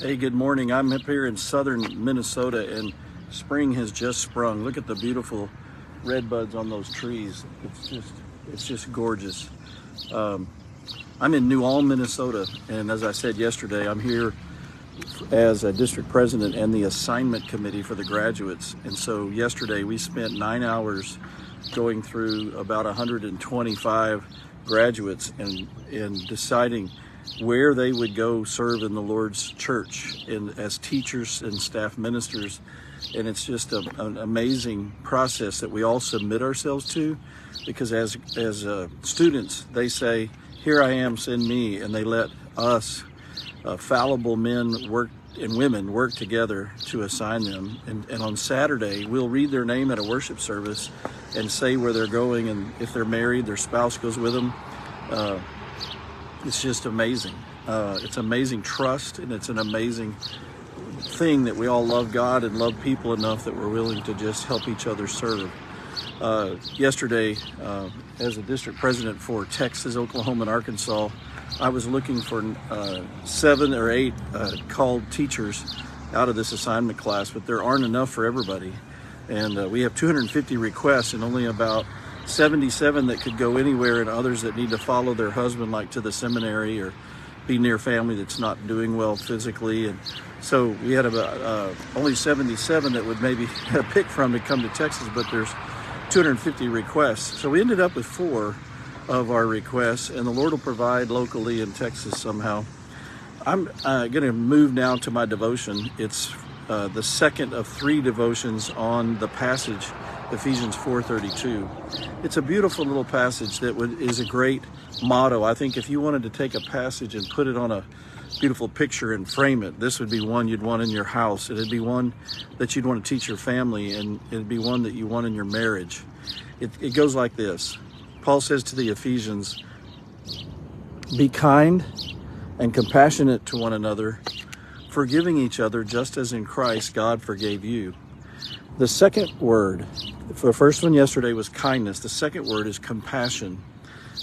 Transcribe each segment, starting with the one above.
Hey, good morning. I'm up here in southern Minnesota and spring has just sprung. Look at the beautiful red buds on those trees. It's just gorgeous. I'm in New Ulm, Minnesota, and as I said yesterday, I'm here as a district president and the assignment committee for the graduates. And so yesterday we spent 9 hours going through about 125 graduates and deciding where they would go serve in the Lord's church as teachers and staff ministers. And it's just an amazing process that we all submit ourselves to, because as students, they say, "Here I am, send me," and they let us fallible men and women work together to assign them. And on Saturday, we'll read their name at a worship service and say where they're going, and if they're married, their spouse goes with them. It's just amazing. It's amazing trust, and it's an amazing thing that we all love God and love people enough that we're willing to just help each other serve. Yesterday, as a district president for Texas, Oklahoma, and Arkansas, I was looking for 7 or 8 called teachers out of this assignment class, but there aren't enough for everybody. And we have 250 requests and only about 77 that could go anywhere, and others that need to follow their husband, like to the seminary, or be near family that's not doing well physically. And so we had about only 77 that would maybe pick from to come to Texas, but there's 250 requests. So we ended up with 4 of our requests, and the Lord will provide locally in Texas somehow. I'm going to move now to my devotion. It's the second of 3 devotions on the passage Ephesians 4:32. It's a beautiful little passage that is a great motto. I think if you wanted to take a passage and put it on a beautiful picture and frame it, this would be one you'd want in your house. It'd be one that you'd want to teach your family, and it'd be one that you want in your marriage. It goes like this. Paul says to the Ephesians, "Be kind and compassionate to one another, forgiving each other just as in Christ God forgave you." The second word, the first one yesterday was kindness. The second word is compassion.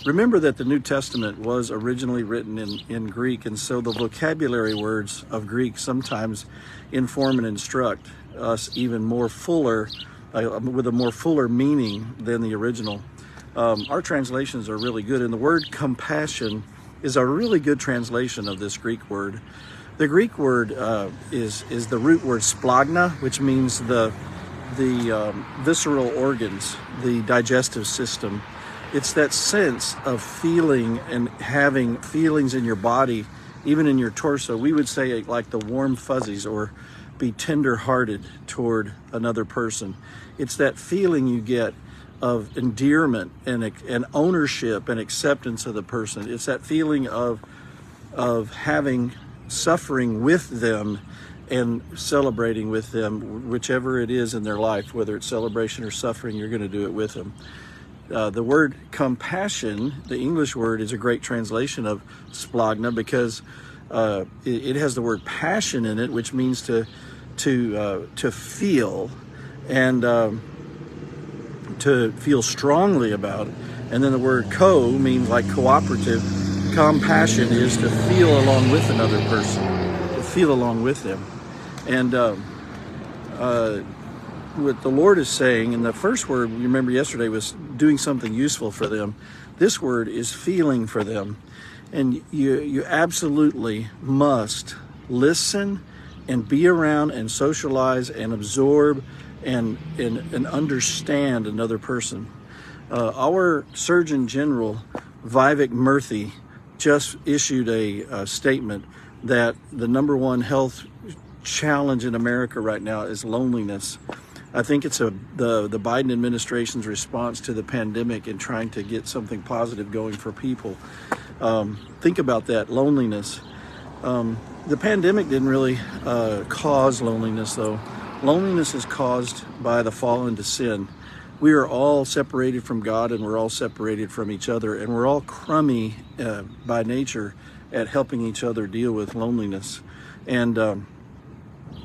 Remember that the New Testament was originally written in Greek, and so the vocabulary words of Greek sometimes inform and instruct us even more fuller, with a more fuller meaning than the original. Our translations are really good, and the word compassion is a really good translation of this Greek word. The Greek word is the root word splagna, which means the visceral organs, the digestive system. It's that sense of feeling and having feelings in your body, even in your torso. We would say it like the warm fuzzies, or be tender-hearted toward another person. It's that feeling you get of endearment and ownership and acceptance of the person. It's that feeling of having suffering with them and celebrating with them, whichever it is in their life, whether it's celebration or suffering, you're going to do it with them. The word compassion, the English word, is a great translation of splagna, because it has the word passion in it, which means to feel and to feel strongly about. And then the word means like cooperative. Compassion is to feel along with another person, to feel along with them. And what the Lord is saying, and the first word, you remember yesterday, was doing something useful for them. This word is feeling for them. And you absolutely must listen and be around and socialize and absorb and understand another person. Our Surgeon General, Vivek Murthy, just issued a statement that the number one health challenge in America right now is loneliness. I think it's the Biden administration's response to the pandemic and trying to get something positive going for people. Think about that, loneliness. The pandemic didn't really cause loneliness, though. Loneliness is caused by the fall into sin. We are all separated from God, and we're all separated from each other, and we're all crummy by nature at helping each other deal with loneliness. And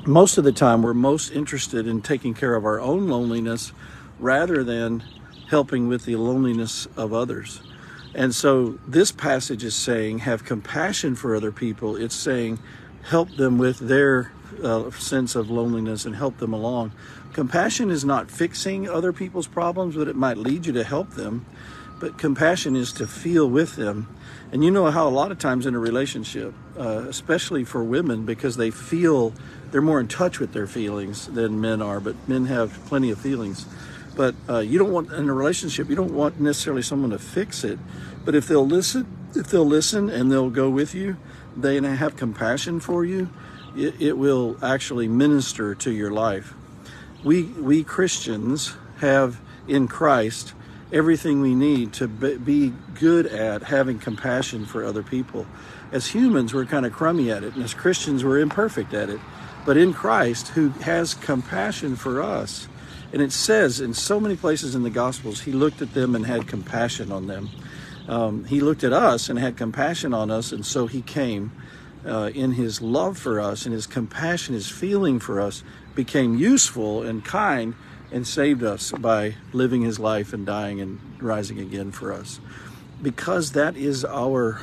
most of the time, we're most interested in taking care of our own loneliness rather than helping with the loneliness of others. And so this passage is saying, have compassion for other people. It's saying, help them with their sense of loneliness and help them along. Compassion is not fixing other people's problems, but it might lead you to help them. But compassion is to feel with them. And you know how a lot of times in a relationship, especially for women, because they're more in touch with their feelings than men are, but men have plenty of feelings. But you don't want, in a relationship, you don't want necessarily someone to fix it. But if they'll listen and they'll go with you, they have compassion for you, it will actually minister to your life. We Christians have in Christ everything we need to be good at having compassion for other people. As humans, we're kind of crummy at it, and as Christians, we're imperfect at it. But in Christ, who has compassion for us, and it says in so many places in the Gospels, he looked at them and had compassion on them. He looked at us and had compassion on us, and so he came in his love for us, and his compassion, his feeling for us became useful and kind and saved us by living his life and dying and rising again for us. Because that is our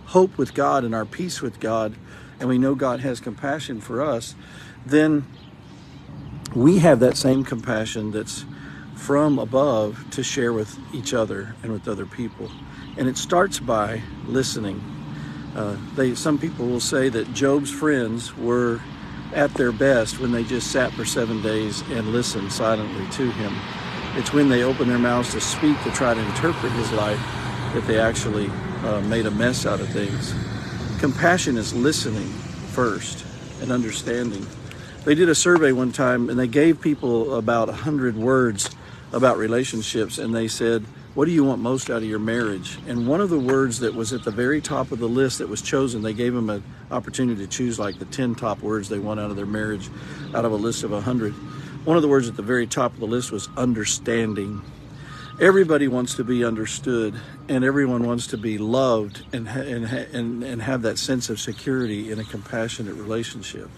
hope with God and our peace with God, and we know God has compassion for us, then we have that same compassion that's from above to share with each other and with other people. And it starts by listening. Some people will say that Job's friends were at their best when they just sat for 7 days and listened silently to him. It's when they opened their mouths to speak, to try to interpret his life, that they actually made a mess out of things. Compassion is listening first and understanding. They did a survey one time and they gave people about 100 words about relationships, and they said, what do you want most out of your marriage? And one of the words that was at the very top of the list that was chosen, they gave them an opportunity to choose like the 10 top words they want out of their marriage out of a list of 100. One of the words at the very top of the list was understanding. Everybody wants to be understood, and everyone wants to be loved and have that sense of security in a compassionate relationship.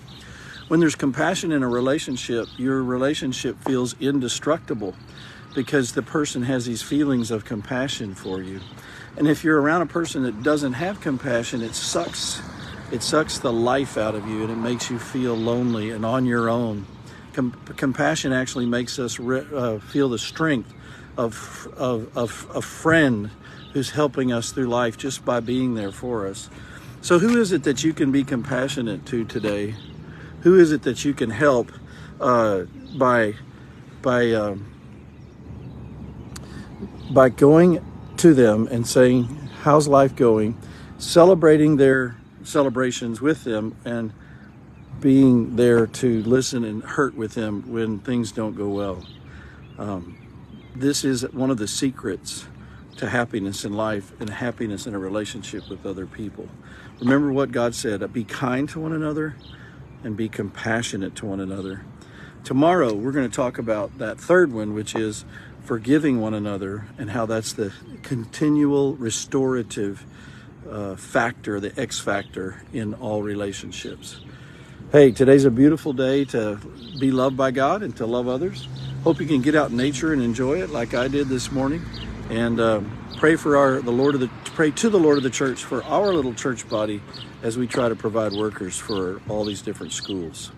When there's compassion in a relationship, your relationship feels indestructible because the person has these feelings of compassion for you. And if you're around a person that doesn't have compassion, it sucks the life out of you, and it makes you feel lonely and on your own. Compassion actually makes us feel the strength of a friend who's helping us through life just by being there for us. So who is it that you can be compassionate to today? Who is it that you can help by going to them and saying, how's life going? Celebrating their celebrations with them and being there to listen and hurt with them when things don't go well. This is one of the secrets to happiness in life and happiness in a relationship with other people. Remember what God said, be kind to one another and be compassionate to one another. Tomorrow, we're going to talk about that third one, which is forgiving one another, and how that's the continual restorative factor, the X factor in all relationships. Hey, today's a beautiful day to be loved by God and to love others. Hope you can get out in nature and enjoy it like I did this morning, and pray to the Lord of the church for our little church body as we try to provide workers for all these different schools.